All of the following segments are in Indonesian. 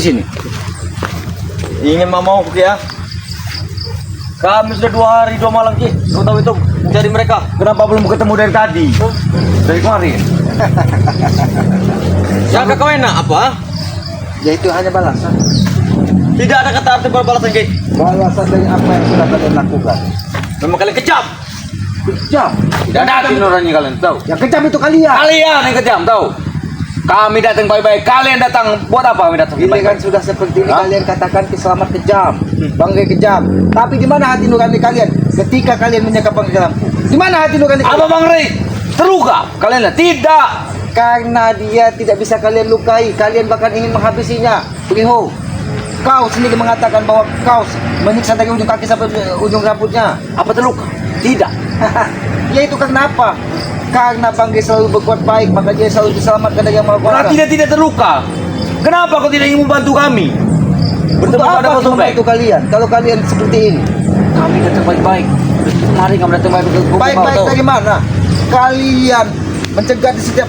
Sini. Ingin mau Ki ya? Kami sudah 2 hari 2 malam Ki. Kau tahu itu mencari mereka. Kenapa belum ketemu dari tadi? Dari kemarin. Yang kau enak apa? Ya itu hanya balasan. Tidak ada kata arti balasan Ki. Balasan dari apa yang sudah kalian lakukan. Memang kalian kejam. Kejam. Tidak ada hati nurani kalian tahu. Yang kejam itu kalian. Kalian yang kejam tahu. Kami datang baik-baik. Kalian datang buat apa? Kami datang Ini kan baik-baik. sudah seperti ini. Hah? Kalian katakan Ki Selamat kejam, Banggai kejam. Tapi di mana hati nurani kalian ketika kalian menyekap Banggai ke lampu? Di mana hati nurani Apa kalian? Bang Rey? Terluka? Kalian lihat? Tidak. Karena dia tidak bisa kalian lukai. Kalian bahkan ingin menghabisinya. Beriho, kau sendiri mengatakan bahwa kau menyiksa dari ujung kaki sampai ujung rambutnya. Apa terluka? Tidak. Ya itu karena apa? Karena Banggai selalu berbuat baik, maka dia selalu diselamatkan dari yang Karena Maha tidak terluka. Kenapa kau tidak ingin membantu kami? Untuk Bertemu pada apa Bos Sobek. membantu kalian? Kalau kalian seperti ini, Kami datang baik-baik. Mari kami datang baik-baik. baik-baik dari mana? Kalian mencegah di setiap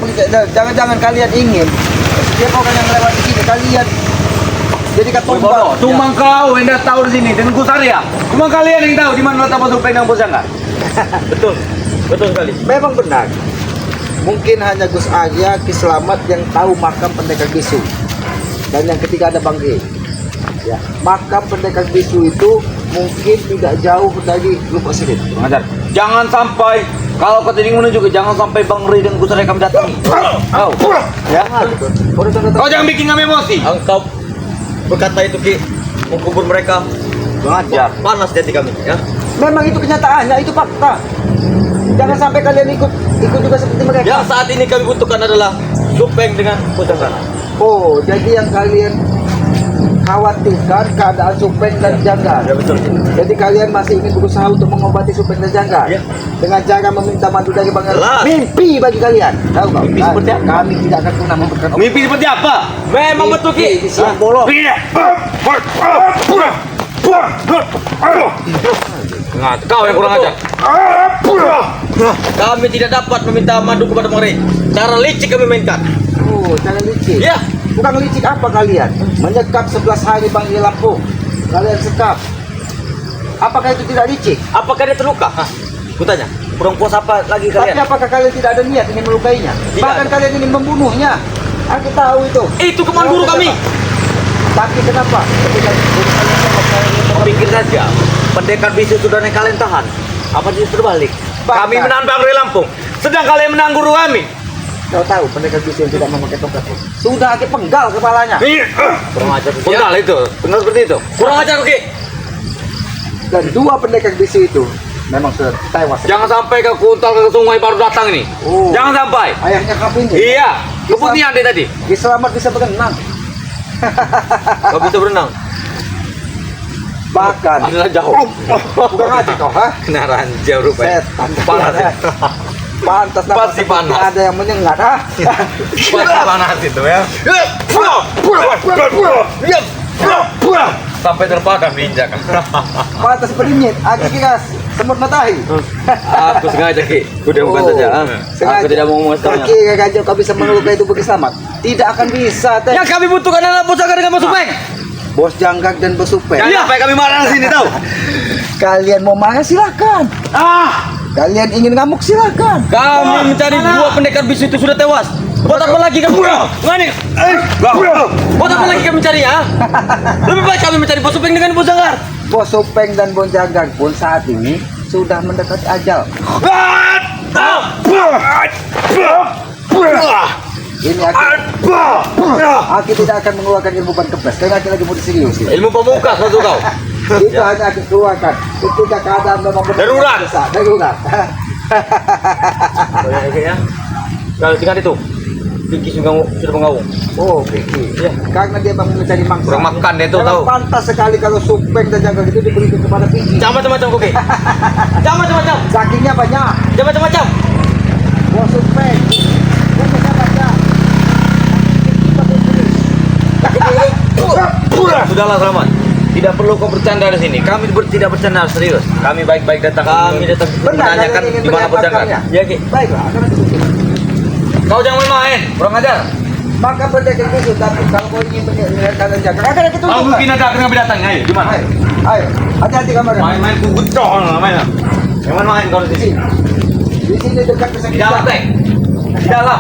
jangan-jangan kalian ingin setiap orang yang lewat di sini kalian jadi ketumbal. Cuma kau yang dah tahu di sini dengan Gusaria. Cuma kalian yang tahu di mana letak Bos Sobek dan Bos Jangga. Betul. Betul sekali. Memang benar. Mungkin hanya Gus Arya, Ki Selamat yang tahu makam pendekar bisu. Dan yang ketiga ada Bang E. Ya, makam pendekar bisu itu mungkin tidak jauh dari Lubuk Sirit. Mengajar. Jangan sampai kalau kau tidak menuju ke jangan sampai Bang Rey dan Gusaria kami datangi. Kau. Ya. Kau jangan bikin kami emosi. Engkau berkata itu Ki, mengkubur mereka. Mengajar. Panas di hati kami ya. Memang itu kenyataannya, itu fakta. Jangan sampai kalian ikut juga seperti mereka. Yang saat ini kami butuhkan adalah Supeng dengan Bos Jangga. Oh, jadi yang kalian khawatirkan keadaan Supeng dan Jangga. Ya betul. Jadi kalian masih ingin berusaha untuk mengobati Supeng dan Jangga Ya. dengan cara meminta madu dari Bang El. Jelas. Mimpi bagi kalian. Tahu nggak? Mimpi seperti apa? Kami tidak akan pernah memberikan. Mimpi seperti apa? Memang Mimpi betul Ki. di siang bolong. Kau yang kurang ajar. Kami tidak dapat meminta madu kepada Bang Rey. Cara licik kami mainkan. Oh, cara licik. Ya. Bukan licik apa kalian? Menyekap 11 hari Bang di Lampung. Kalian sekap. Apakah itu tidak licik? Apakah dia terluka? Hah, kutanya. Kurang puas apa lagi Tapi kalian? apakah kalian tidak ada niat ingin melukainya? Tidak Bahkan ada. kalian ingin membunuhnya. Aku tahu itu. Itu kemauan guru kami. Tapi kenapa? Ketika guru kalian sama kalian Pikir saja, pendekar bisu sudah yang kalian tahan. Apa justru terbalik? Bahkan. Kami menahan Bang Rey Lampung, sedang kalian menahan guru kami. kau tahu pendekar bisu yang tidak memakai tongkat itu sudah aki penggal kepalanya. Kurang ajar. Penggal itu, benar seperti itu. Kurang ajar Ki. Dan 2 pendekar bisu itu memang sudah tewas. Jangan sampai ke kuntal ke sungai baru datang ini. Oh. Jangan sampai. Ayahnya kambing. Iya, kebutnya dia tadi. Ki Selamat bisa berenang. Kau bisa berenang. Bahkan Adalah jauh. bukan aja kau, ha? Kena ranjau rupanya. Setan. Panas. Ya. Pantas dapat Pasti seperti panas. ada yang menyengat, ha? Pasti panas itu ya. Sampai terpadam diinjak. Pantas berinyit, aki kiras, semut matahari. Aku sengaja Ki, udah bukan Oh, saja. sengaja. Aku tidak mau mengatakannya. Kira aja kau bisa melukai tubuh Ki Selamat. Tidak akan bisa, teh. Yang kami butuhkan adalah pusaka dengan Bos Supeng. Bos Janggak dan Bos Supeng. Jangan sampai kami marah di sini tahu. Kalian mau marah silakan. Kalian ingin ngamuk silakan. Kami mencari 2 pendekar bisu itu sudah tewas. Buat apa lagi kami? Ngani. Buat apa lagi kami mencari ya? Lebih baik kami mencari Bos Supeng dengan Bos Janggar. Bos Supeng dan Bos Janggak pun saat ini sudah mendekati ajal. Ini Aki tidak akan mengeluarkan ilmu ban kebas karena Aki lagi mau diserius. Ilmu pemungkas maksud kau. Itu hanya Aki keluarkan ketika keadaan memang benar Darurat. darurat. Ya. Kalau tinggal itu, Vicky sudah mengawung. Oh, Vicky. Ya. Karena dia memang mencari mangsa. Kurang makan dia tuh, Memang tahu. Pantas sekali kalau Supeng dan Janggak itu diberikan kepada Vicky. Jangan macam-macam Koki. Jangan macam-macam. Sakingnya banyak. Jangan macam-macam. Bos Supeng. Sakingnya banyak. Sudahlah Selamat. Tidak perlu kau bercanda di sini. Kami tidak bercanda serius. Kami baik-baik datang. Kami datang Benar, menanyakan kalian ingin di mana Bos Janggar. menyelamatkannya. Ya Ki. Baiklah, akan aku buktikan. Kau jangan main-main. Kurang ajar. Makan pendekar bisu, tapi kalau kau ingin melihat kalian jaga, akan kita Oh, mungkin ada dengan binatang. Ayo, di mana? Ayo, hati-hati kamar. Main-main kugut dong, main. Yang mana main kalau di sini? Di sini dekat Di pesakit. dalam, Teh. Di dalam.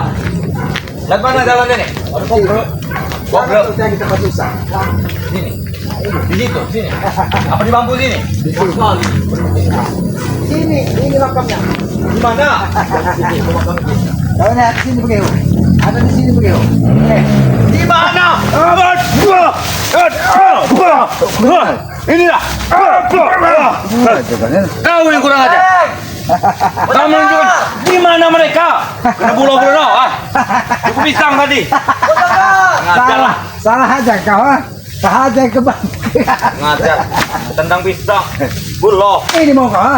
Dan mana jalannya nih? Ada kobrol. Kobrol kita di tempat susah. Sini. Di situ, sini. Apa di bambu sini? Di sini, ini makamnya. Di mana? Kalau lihat sini begitu. Ada di sini begitu. Di mana? Inilah. Kau yang kurang aja. Kamu menunjukkan di mana mereka? Kena bulo-bulo, Cukup pisang tadi. Ngajar lah. Salah aja kau. Salah aja ke bang. Ngajar. Tendang pisang. Bulo. Ini mau kau.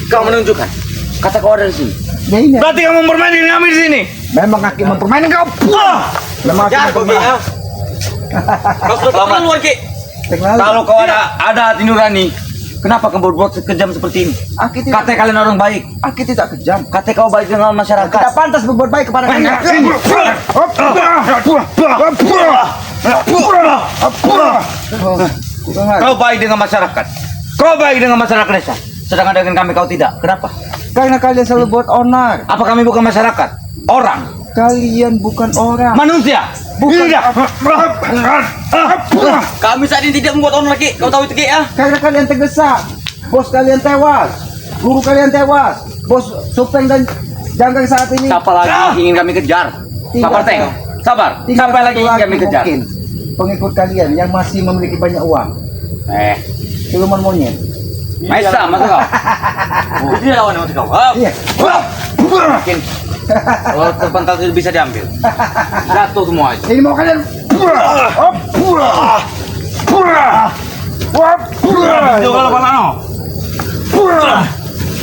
Kau menunjukkan. Kata kau ada di sini. Ini Berarti kamu mempermainkan kami di sini. memang kaki mempermainkan kau. Memang kaki mempermainkan. Kau sudah keluar, Ki. Kalau kau ada hati nurani, kenapa kau berbuat kejam seperti ini? Aku tidak, Katanya kalian orang baik. aku tidak kejam. Katanya kau baik dengan masyarakat. Tidak pantas berbuat baik kepada kalian. Kau baik dengan masyarakat. Kau baik dengan masyarakat desa. Sedangkan dengan kami kau tidak. Kenapa? Karena kalian selalu buat onar. Apa kami bukan masyarakat? Orang. Kalian bukan orang. Manusia. Bukan. Tidak. Kami saat ini tidak membuat orang lagi. Kau tahu itu, Ki, ya? Karena kalian tergesa. Bos kalian tewas. Guru kalian tewas. Bos Supeng dan Janggang saat ini. Siapa lagi ingin kami kejar? Tidak. Sabar, Teng. Sabar. Tinggal Siapa lagi satu ingin kami kejar? mungkin pengikut kalian yang masih memiliki banyak uang. Siluman monyet. Maisa, masa kau? Ini lawan sama kau. Iya. Mungkin. Kalau terpental itu bisa diambil. Jatuh semua itu. Ini mau kalian. Kalau Palano.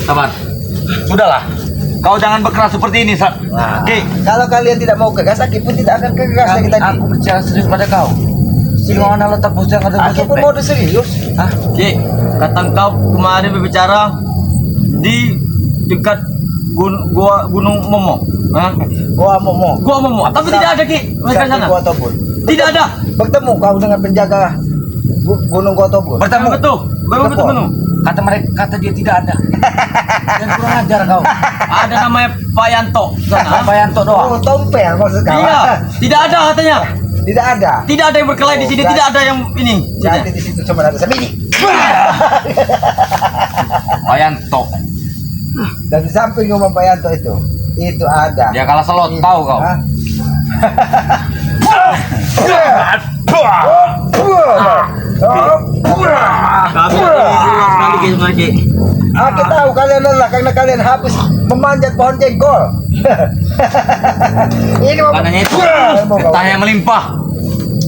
Sabar. Sudahlah. Kau jangan berkeras seperti ini, Sat. Ki, Kalau kalian tidak mau kegas, aku pun tidak akan kegas lagi tadi. aku bicara serius pada kau. Silongan letak bujang ada Aku pun mau serius. Ki, kata kau kemarin berbicara di dekat Gunung Momo. Gua mau. Gua Momo, tapi tidak ada, Ki. Mereka sana. Gua Tobun. Tidak ada. Bertemu kau dengan penjaga Gunung Gua Tobun. Bertemu betul. Baru bertemu. Kata mereka, kata dia tidak ada. Dan kurang ajar kau. Ada namanya Pak Yanto. Pak Yanto doang. Oh, tompel maksud kau. Iya, tidak ada katanya. Tidak ada. Tidak ada yang berkelahi di sini, tidak ada yang ini. Jadi di situ cuma ada semini. Pak Yanto. Dan di samping rumah Pak Yanto itu ada. Dia kalah selot, tahu kau. Hah? Aku tahu kalian lelah karena kalian habis memanjat pohon jengkol. Ini mau Karena itu getah yang melimpah.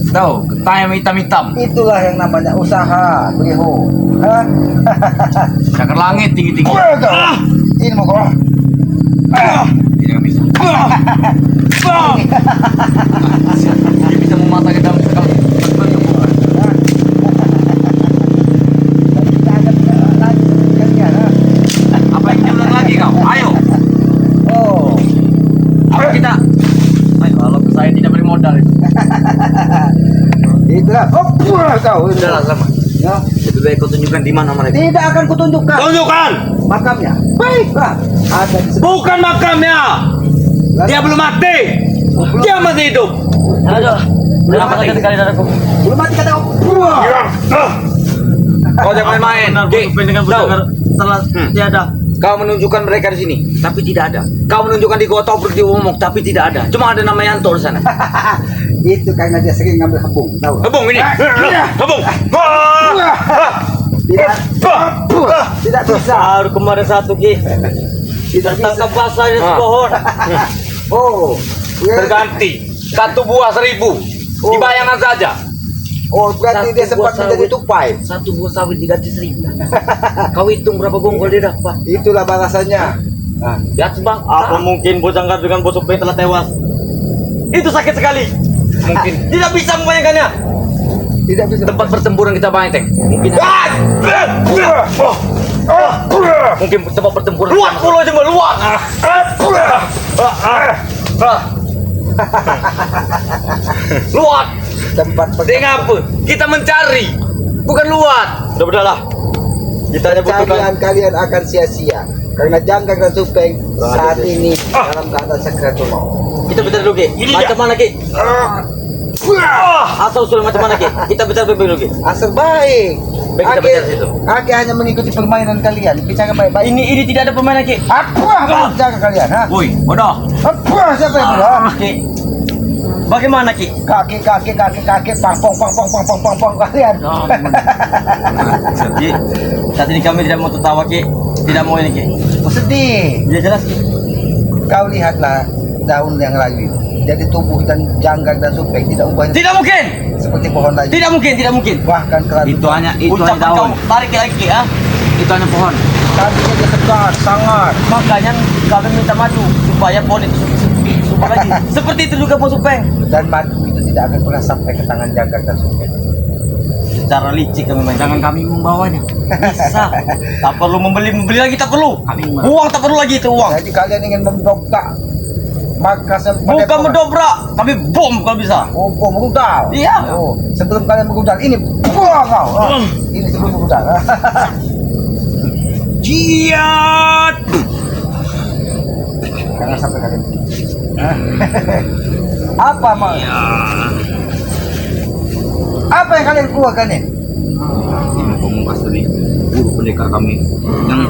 Tahu, getah yang hitam-hitam. itulah yang namanya usaha, begitu. Hah? Cakar langit tinggi-tinggi. Ini mau kau. Tidak bisa. Dia bisa mematahkan dalam sekali. Apa yang diulang lagi kau? Ayo. Oh, Apa kita? Ayo, kalau saya tidak beri modal itu. itulah. Oh, kau. Sudahlah, sama. Ya. Lebih baik kau tunjukkan di mana mereka. Tidak akan kutunjukkan Tunjukkan. makamnya. Baiklah. Ada di sebelah. Bukan makamnya. Dia belum mati. Dia masih hidup. Aduh. Kenapa sakit sekali dadaku? Belum mati kata kau. Kau jangan main-main. Ki, tahu? Salah tiada. Kau menunjukkan mereka di sini, tapi tidak ada. Kau menunjukkan di Gua Tobruk di Umuk, tapi tidak ada. Cuma ada nama Yanto di sana. Itu karena dia sering ngambil hebung, tahu? Hebung ini. Hebung. Tidak bisa. Baru kemarin satu Ki. Tidak bisa. Tangkap basah di Ah. pohon. Oh, ya. Berganti. Satu buah 1000. Dibayangkan saja. Oh, berarti dia Satu sempat buah menjadi sawit. tupai. Satu buah sawit diganti 1000. Kau hitung berapa gongkol dia dapat? Itulah balasannya. Nah, Lihat bang, apa mungkin Bojangga dengan Bos Supeng telah tewas? Itu sakit sekali. Mungkin tidak bisa membayangkannya. tidak bisa. Tempat pertempuran kita banyak, Teng. Mungkin mungkin tempat pertempuran. Luat pulau aja luat. Luat. Tempat Dengan apa? Kita mencari, bukan luat. Udah lah. Kita hanya butuhkan pencarian kalian akan sia-sia karena Jangkang dan Supeng saat ini dalam keadaan sakaratul maut. kita bicara dulu Ki. Macam mana Ki? Asal usul macam mana Ki? Kita bicara dulu Ki. Asal baik. Baik, kita bicara situ. Aki hanya mengikuti permainan kalian. Bicara baik-baik. Ini tidak ada permainan Ki. Apa jaga kalian, ha? Woi, bodoh. Apa siapa yang bodoh? Ki. Bagaimana Ki? Kaki, pang kalian. Ki, saat ini kami tidak mau tertawa Ki. Tidak mau ini Ki. Oh, sedih. Dia jelas Ki. Kau lihatlah daun yang layu. Jadi tubuh dan Jangkang dan Supeng tidak ubah Tidak mungkin. seperti pohon layu. Tidak mungkin, tidak mungkin. Bahkan kelanjutan. Itu hanya Ucapan daun. kau tarik lagi Ki, ha? Itu hanya pohon. Tadinya dia segar, sangat. Makanya kami minta madu supaya pohon itu supaya lagi. Seperti itu juga Bos Supeng. Dan madu itu tidak akan pernah sampai ke tangan Jangkang dan Supeng. Cara licik kami main. Jangan kami membawanya. Bisa. Tak perlu membeli lagi, tak perlu. Uang tak perlu lagi itu uang. Jadi kalian ingin mendobrak markas Bukan mendobrak, kami bom kalau bisa. Oh, menggudal. Iya. Oh, sebelum kalian menggudal ini, buah kau. Ah, ini sebelum menggudal. Jiat. Jangan sampai kalian. Apa mau? Apa yang kalian keluarkan ini? Ini pemungkas dari guru pendekar kami yang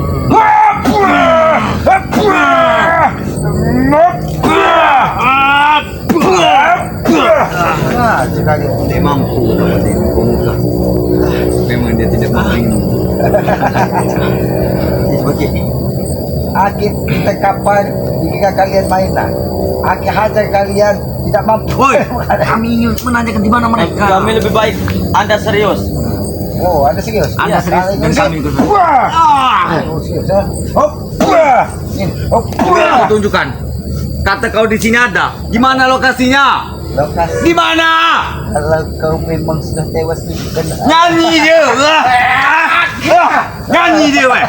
Nah, sekali. tidak mampu dapat ilmu pemungkas. Memang dia tidak mau minum. Seperti Akhir kita kapan jika kalian mainan? Akhir hajar kalian tidak mampu. Woi, kami ingin menanyakan di mana mereka. kami lebih baik Anda serius. Oh, Anda serius? Anda serius dan kami ikut. Oh, serius, ha? Hop, ini, hop, Aku tunjukkan. Kata kau di sini ada. Di mana lokasinya? lokasi. Di mana? Kalau kau memang sudah tewas tunjukkan. Nyanyi dia. Nyanyi dia, weh.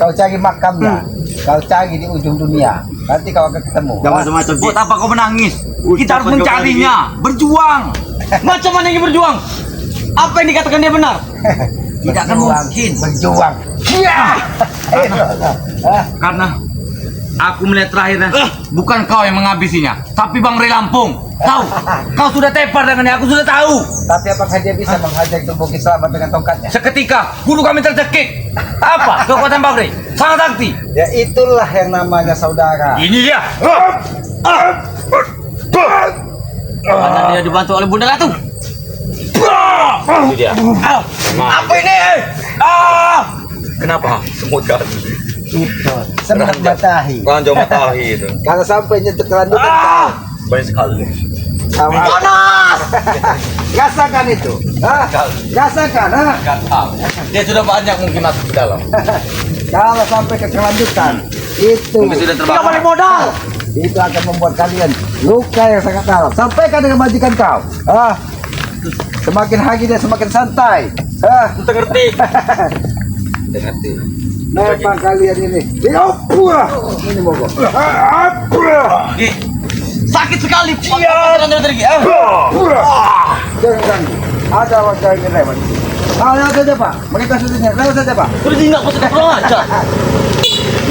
Kau cari makamnya. Kau cari di ujung dunia. Nanti kau akan ketemu. Jangan semacam Buat apa kau menangis? Kita harus Ucapan kau mencarinya. Berjuang. Macam mana yang berjuang? Apa yang dikatakan dia benar? Tidak akan Berjuang, mungkin. Berjuang. Karena aku melihat terakhirnya bukan kau yang menghabisinya, tapi Bang Ray Lampung. Kau sudah tepar dengannya, aku sudah tahu. Tapi apakah dia bisa menghajar tubuh Selamat dengan tongkatnya? Seketika guru kami tercekik. Apa kekuatan Bang Ray? Sangat sakti. Ya itulah yang namanya saudara. Ini dia. Karena dia dibantu oleh Bunda Ratu. Itu dia. Apa ini? Kenapa? Semut kan? Itu semangat matahi. Ranjau matahari itu. Kalau sampai nyentuh kelanjutan Banyak sekali. panas. Rasakan itu. Rasakan. Dia sudah banyak mungkin masuk ke dalam. Kalau sampai ke kelanjutan itu Mungkin sudah terbakar. Tidak balik modal. itu akan membuat kalian luka yang sangat dalam. Sampaikan dengan majikan kau. Semakin hari dia semakin santai. Kita ngerti. Dengarti. Memang kalian ini. Ini mogok. Ki, sakit sekali. Jangan Jangan ganggu. Ada warga yang lewat. Lewat saja Pak. Mereka sudah lewat saja Pak. Sudah tidak pasal kurang aja.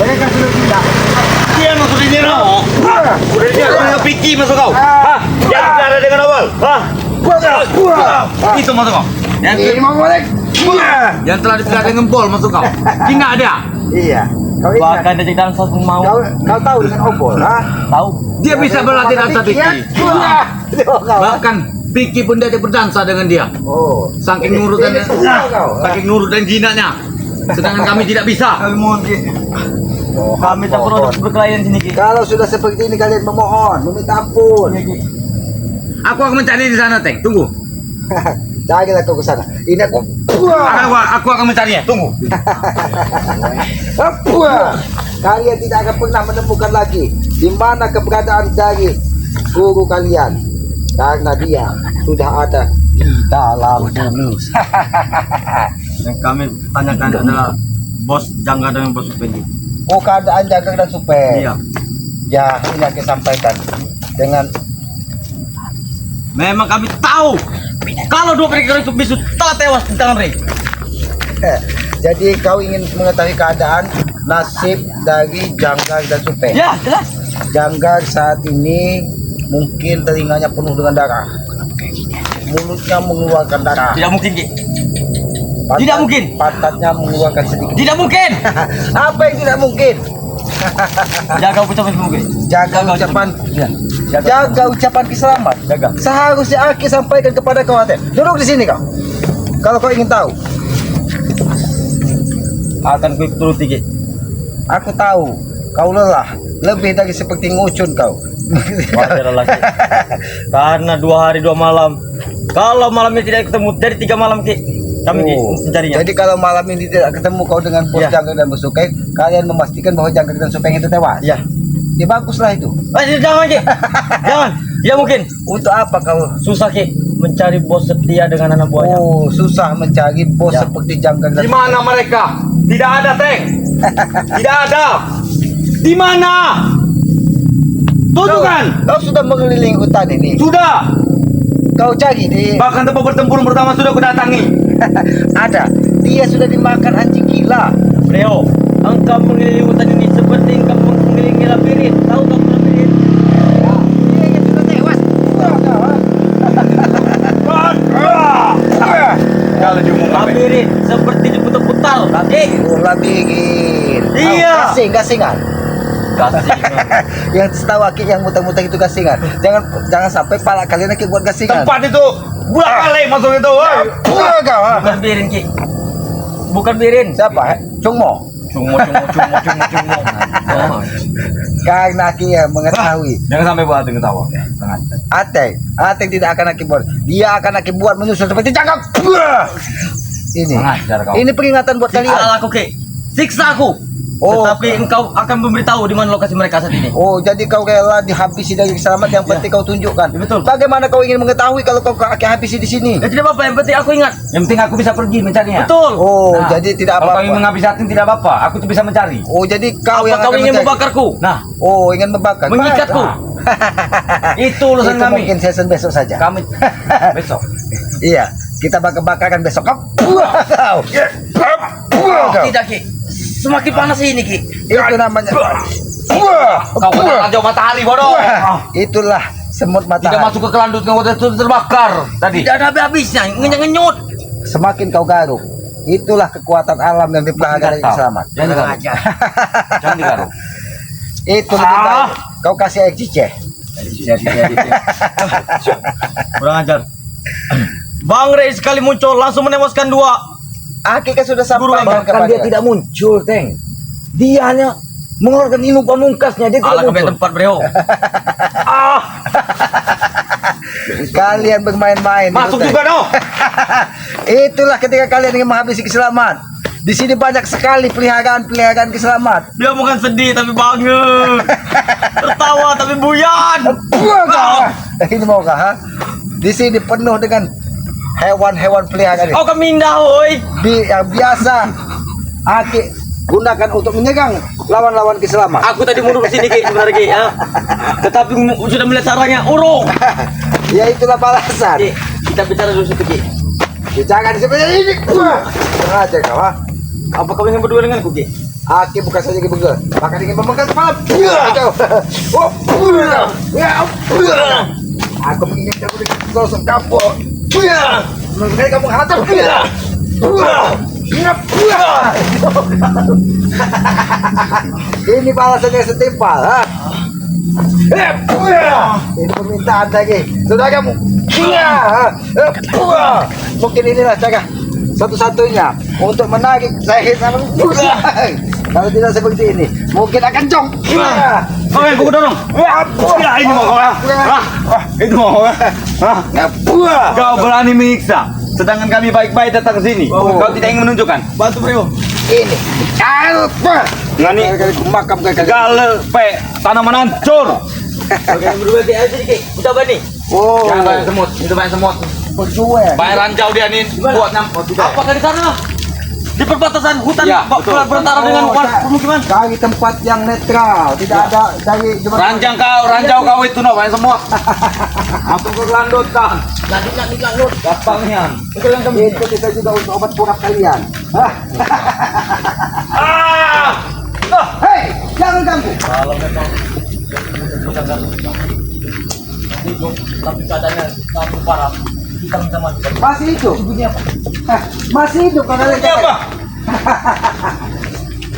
Mereka sudah tidak. Dia masuk di sini. Udah dia punya piki masuk kau. Yang bicara dengan awal. Itu masuk kau. Ini mau balik. Yang telah dipilih dengan bol masuk kau. Tidak ada. Iya. Kau ingat. Bahkan dia dalam satu mau. Kau tahu dengan obor, Tahu. Dia bisa berlatih dansa piki. Bahkan. Bahkan piki pun dia berdansa dengan dia. Oh. Saking nurut dan saking nurut dan jinaknya. Sedangkan kami tidak bisa. Kami tak perlu berkelahi di sini Ki. Kalau sudah seperti ini kalian memohon, meminta ampun. Aku akan mencari di sana, Teng. Tunggu. Janganlah kau ke sana. Ini aku. Aku akan mencarinya. Tunggu. Kalian tidak akan pernah menemukan lagi di mana keberadaan dari guru kalian. Karena dia sudah ada di dalam bumi. Yang kami tanyakan adalah bos Jangga dengan bos Upendi. Oh, keadaan Jangkang dan Supeng. Iya. Ya, ini yang saya sampaikan. dengan Memang kami tahu kalau dua pendekar itu bisu telah tewas di tangan Rey. jadi kau ingin mengetahui keadaan nasib dari Janggar dan Supeng. Ya, jelas. Janggar saat ini mungkin telinganya penuh dengan darah, mulutnya mengeluarkan darah, Tidak mungkin, Ki. Tidak mungkin. pantatnya mengeluarkan sedikit. Tidak mungkin. Apa yang tidak mungkin? Jaga ucapan mungkin. Jaga ucapan, Ya. jaga ucapan selamat. Jaga. Seharusnya Aki sampaikan kepada kau, Aten. Duduk di sini kau. Kalau kau ingin tahu, Akan ku turuti, Ki. aku tahu kau lelah, lebih dari seperti ngucun kau. Wajar lagi. Karena 2 hari 2 malam. Kalau malam ini tidak ketemu dari 3 malam, Ki. Kami Ki Oh, mencarinya. jadi kalau malam ini tidak ketemu kau dengan bos Ya. Janggar dan Bos Supeng, kalian memastikan bahwa Janggar dan Supeng itu tewas. Ya. Ya baguslah itu. Jangan, Ki. Jangan. Tidak mungkin. Untuk apa kau? Susah, Ki, mencari bos setia dengan anak buahnya. Oh, susah mencari bos Ya. seperti Janggar dan Di mana mereka? Tidak ada, Teng. Tidak ada. Di mana? Tunjukkan. Kau sudah mengelilingi hutan ini. Sudah. Kau cari di Bahkan tempat bertempur pertama sudah kudatangi. ada. Dia sudah dimakan anjing gila. Leo, engkau mengelilingi hutan ini seperti engkau mengelilingi labirin. Tahu kamu labirin? Dia yang sudah tewas. Kalau diumumkan. Labirin seperti diputar-putar. Lagi. Ulah bikin. Iya. Gasingan. Kasih. Yang setahu Aki yang muter-muter itu gasingan. Jangan sampai pala kalian Aki buat gasingan. Tempat itu bulan kali masuk itu. Woi. Kau, ha? Bukan birin, Ki. Bukan birin. Siapa? Cungmo. Cungo. Karena Aki yang mengetahui. Jangan sampai buat Ateng ketawa. Ateng tidak akan Aki buat. Dia akan Aki buat menyusul seperti cangkang. Ini. Mengajar kau. Ini peringatan buat kalian. Siksa aku, Ki. Siksa aku. Oh. Tetapi engkau akan memberitahu di mana lokasi mereka saat ini. Oh, jadi kau rela dihabisi dari selamat, yang penting kau tunjukkan. Betul. Bagaimana kau ingin mengetahui kalau kau Aki habisi di sini? Ya tidak apa-apa, yang penting aku ingat. Yang penting aku bisa pergi mencarinya. Betul. Oh, Nah, jadi tidak Kalau kau ingin apa-apa. menghabisi Ateng tidak apa-apa. Aku tuh bisa mencari. Oh, jadi kau Apa yang kau akan ingin mencari. membakarku? Nah, Oh, ingin membakar. mengikatku. Itu urusan Itu kami. mungkin season besok saja. Kami besok. Iya, kita bakar-bakaran besok. Kau. Kau. Tidak, Ki. Semakin panas ini, Ki. Itu namanya. Kau kena raja matahari bodoh. Itulah semut Tidak matahari. masuk ke kelandut kau terbakar tadi. Tidak ada habis-habisnya, ngenyut. Semakin kau garuk, itulah kekuatan alam yang dipelihara dari selamat. Jangan digaruk. Jangan digaruk. Itu lebih baik. Kau kasih air ciceh. Kurang ajar. Bang Rey sekali muncul langsung menewaskan 2. Aki kan sudah sampaikan Bahkan kepada dia tidak muncul, Teng. Dia hanya mengeluarkan ilmu pamungkasnya. Dia tidak Alah ke muncul. tempat, Bro. kalian bermain-main. Masuk Itu, juga dong. Itulah ketika kalian ingin menghabisi keselamat. Di sini banyak sekali peliharaan keselamat. Dia bukan sedih tapi bangga. Tertawa tapi buyan. Buah kau. Ini mau kah? Ha? Di sini penuh dengan hewan-hewan peliharaan. Oh kemindah, woi. Yang biasa Aki gunakan untuk menyerang lawan-lawan keselamat. Aku tadi mundur ke sini, Ki, sebenarnya, Ki, ya. Tetapi sudah melihat sarangnya urung. Ya itulah balasan. Ki, kita bicara dulu situ, Ki. Jangan seperti ini. Tenang aja kau, ha? Apa kau ingin berdua denganku, Ki? Aki bukan saja begel, bahkan ingin memenggal kepala. Kau. Oh, ya. Aku ingin kamu dengan sosok kapok. Mereka kamu hantam. Ini balasannya setimpal, ha? Ini permintaan lagi. Sudah kamu. Mungkin inilah cara satu-satunya untuk menarik saya sama. Kalau tidak seperti ini, mungkin akan jong. Kau yang kuku dorong. Ya ini mau kau. Itu mau kau. Kau berani menyiksa. Sedangkan kami baik-baik datang ke sini. Kau tidak ingin menunjukkan. Bantu, Bro. Ini. Apa? Ngani Makam kalian. galepe tanaman hancur. Oke, berdua Ki, ayo sini, Ki. Kita coba nih. Oh, Jangan banyak semut. Itu banyak semut. berjuang. Banyak ranjau dia nih. Buat Apakah di sana? di perbatasan hutan Ya, betul. berantara dengan pemukiman. Cari tempat yang netral, tidak ada dari Ranjau kau itu no, banyak semua. Aku ke landut kan. Lanjut lanjut. Gampangnya. itu yang itu kita juga untuk obat kurap kalian. Hah? Hei, jangan ganggu. Kalau memang tapi keadaannya terlalu parah, kita minta mati. Masih hidup. Hah, masih hidup kalian. Apa?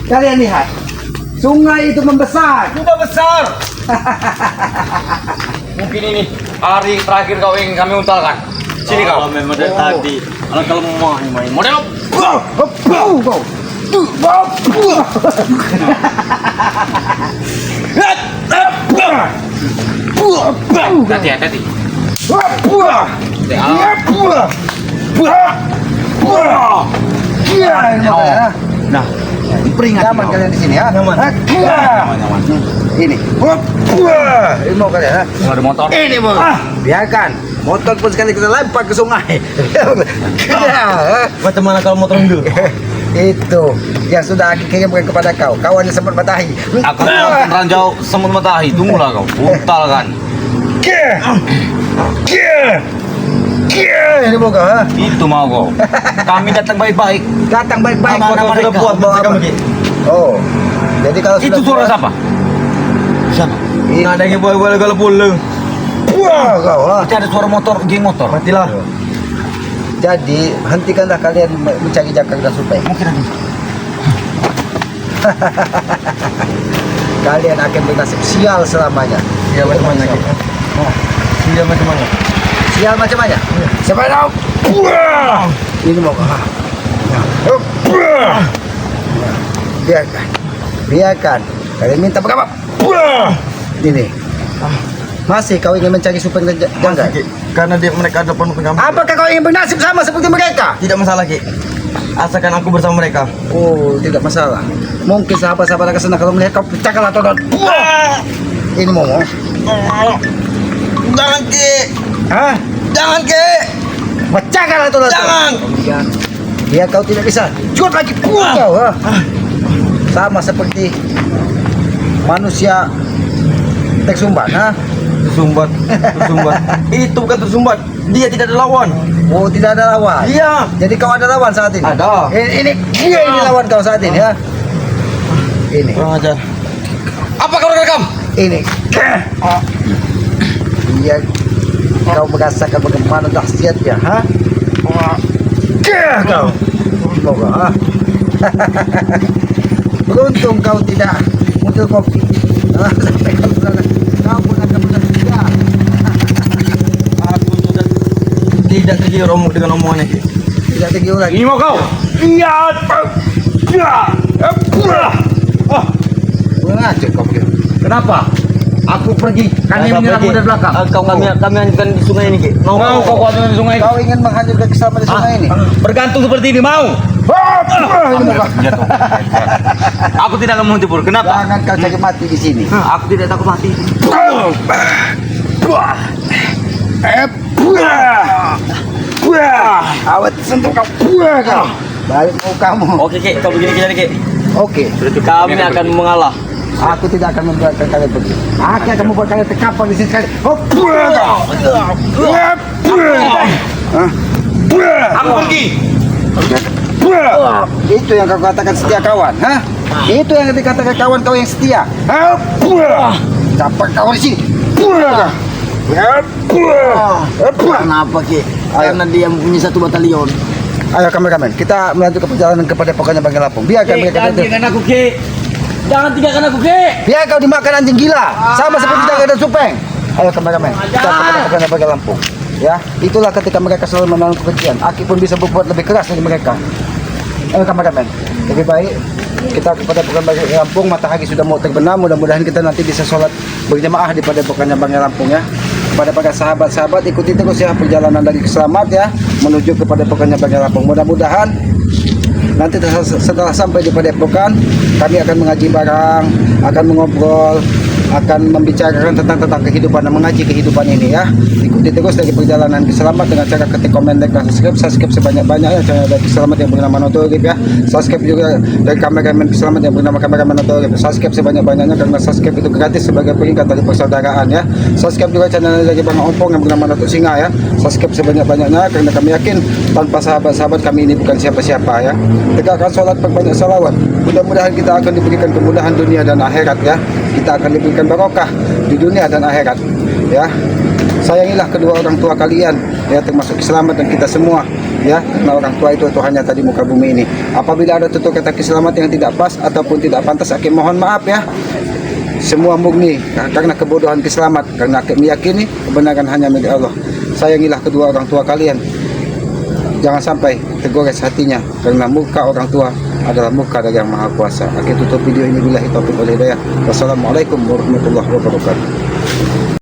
Kalian lihat, sungai itu membesar. Sudah besar. Mungkin ini hari terakhir kau ingin kami untalkan. Sini kau. Kalau memang dari tadi, kalau lemah ini main. Model. Hati-hati. Nah, peringat nyaman kalian di sini ya. Nyaman. Ini. Ini mau kalian ya. Ada motor. Ini mau. Biarkan. Motor pun sekali kita lempar ke sungai. Macam mana kalau motor dulu? Itu yang sudah aku kirimkan kepada kau. Kawan yang sempat matahi. Aku akan ranjau semut matahari. Tunggulah kau. Untalkan. Ini mau kau. Ha? Itu mau kau. Kami datang baik-baik. Datang baik-baik Apa kepada kau sudah mereka. buat Bawa mereka apa? begini? Oh. Jadi kalau Itu sudah suara siapa? Siapa? Ini. Nggak ada yang boleh kalau pulang. Wah, kau. Ha? Itu ada suara motor, geng motor. Matilah. Jadi hentikanlah kalian mencari jakar dan supaya Mungkin ada. kalian akan bernasib sial selamanya. Sial macam mana? Sial macam mana? Sial macam mana? Siapa tahu? Ini mau biarkan, biarkan. Kalian minta berapa? Ini. Masih kau ingin mencari supaya janggal? Karena mereka ada penuh kami. Apakah kau ingin bernasib sama seperti mereka? Tidak masalah, Ki. Asalkan aku bersama mereka. Oh, tidak masalah. Mungkin sahabat-sahabat akan senang kalau melihat kau pecahkan atau ini mau. Jangan, Ki. Hah? Jangan, Ki. Pecahkan atau Jangan. Biar kau tidak bisa. Cut lagi kau. Ha? Sama seperti manusia tersumbat. Ha? Tersumbat. Itu bukan tersumbat. Dia tidak ada lawan. Oh, tidak ada lawan. Iya. Jadi kau ada lawan saat ini? Ada. Ini lawan kau saat ini ya. Ini. Kurang ajar. Apa kau rekam? Ini. Iya. Kau merasakan bagaimana dahsyatnya, ha? Kau. Kau, ha? Beruntung kau tidak muncul kopi. Sampai kau pun akan bersedia. Aku sudah tidak tergiur dengan omongan ini. Tidak tergiur lagi. Ini mau kau. Ngajak kau begitu. Kenapa? Aku pergi. Kami menyerangmu dari belakang. Kami lanjutkan di sungai ini, Ki. Mau kau kuatkan di sungai? Kau ingin menghancurkan keselamatan sungai ini? Bergantung seperti ini mau. Aku tidak akan menghibur. Kenapa? Jangan kau cari mati di sini. Aku tidak takut mati. Awet sentuh kau. Kau. Balik mau kamu. Oke, Ki. Kau begini kita, Ki. Oke. Kami akan mengalah. Aku tidak akan membiarkan kalian pergi. Aku akan membuat kalian terkapar di sini sekali. Aku pergi. Itu yang kau katakan setia kawan, ha? Itu yang dikatakan kawan kau yang setia. Capak kau di sini. Kenapa, Ki? Karena dia mempunyai satu batalion. Ayo kameramen, kita melanjutkan perjalanan kepada pokoknya Bangga Lampung. Biarkan mereka Jangan aku, Ki. Jangan tinggalkan aku, Ki. biar kau dimakan anjing gila, sama seperti Jaga dan Supeng. Ayo kameramen, kita kepada pokoknya Bangga Lampung. Ya, itulah ketika mereka selalu menanam kebencian. Aki pun bisa berbuat lebih keras dari mereka. Ayo kameramen, lebih baik kita kepada pokoknya Bangga Lampung. Matahari sudah mau terbenam, mudah-mudahan kita nanti bisa sholat berjamaah di pada pokoknya Bangga Lampung ya. Kepada para sahabat-sahabat, ikuti terus ya perjalanan dari Selamat ya menuju kepada pokoknya Bangga Lampung. Mudah-mudahan nanti setelah sampai di Padepokan, kami akan mengaji bareng, akan mengobrol, akan membicarakan tentang kehidupan dan mengaji kehidupan ini ya. Ikuti terus dari perjalanan Kiselamat dengan cara ketik komen, like, dan subscribe sebanyak-banyaknya channel dari Kiselamat yang bernama Notorip ya. Subscribe juga dari kameramen Kiselamat yang bernama kameramen Notorip. Subscribe sebanyak-banyaknya karena subscribe itu gratis sebagai peringkat dari persaudaraan ya. Subscribe juga channel dari Bang Ompong yang bernama Datuk Singa ya. Subscribe sebanyak-banyaknya karena kami yakin tanpa sahabat-sahabat kami ini bukan siapa-siapa ya. Tegakkan sholat, perbanyak salawat. Mudah-mudahan kita akan diberikan kemudahan dunia dan akhirat ya. Kita akan diberikan barokah di dunia dan akhirat ya. Sayangilah kedua orang tua kalian ya, termasuk Kiselamat dan kita semua ya, karena orang tua itu Tuhannya tadi muka bumi ini. Apabila ada tutur kata Kiselamat yang tidak pas ataupun tidak pantas, Hakim mohon maaf ya. Semua murni karena kebodohan Kiselamat, karena Hakim meyakini kebenaran hanya milik Allah. Sayangilah kedua orang tua kalian, jangan sampai tergores hatinya, karena muka orang tua adalah muka dari Yang Maha Kuasa. Akhir tutup video ini, billahi taufiq wal hidayah. Wassalamualaikum warahmatullahi wabarakatuh.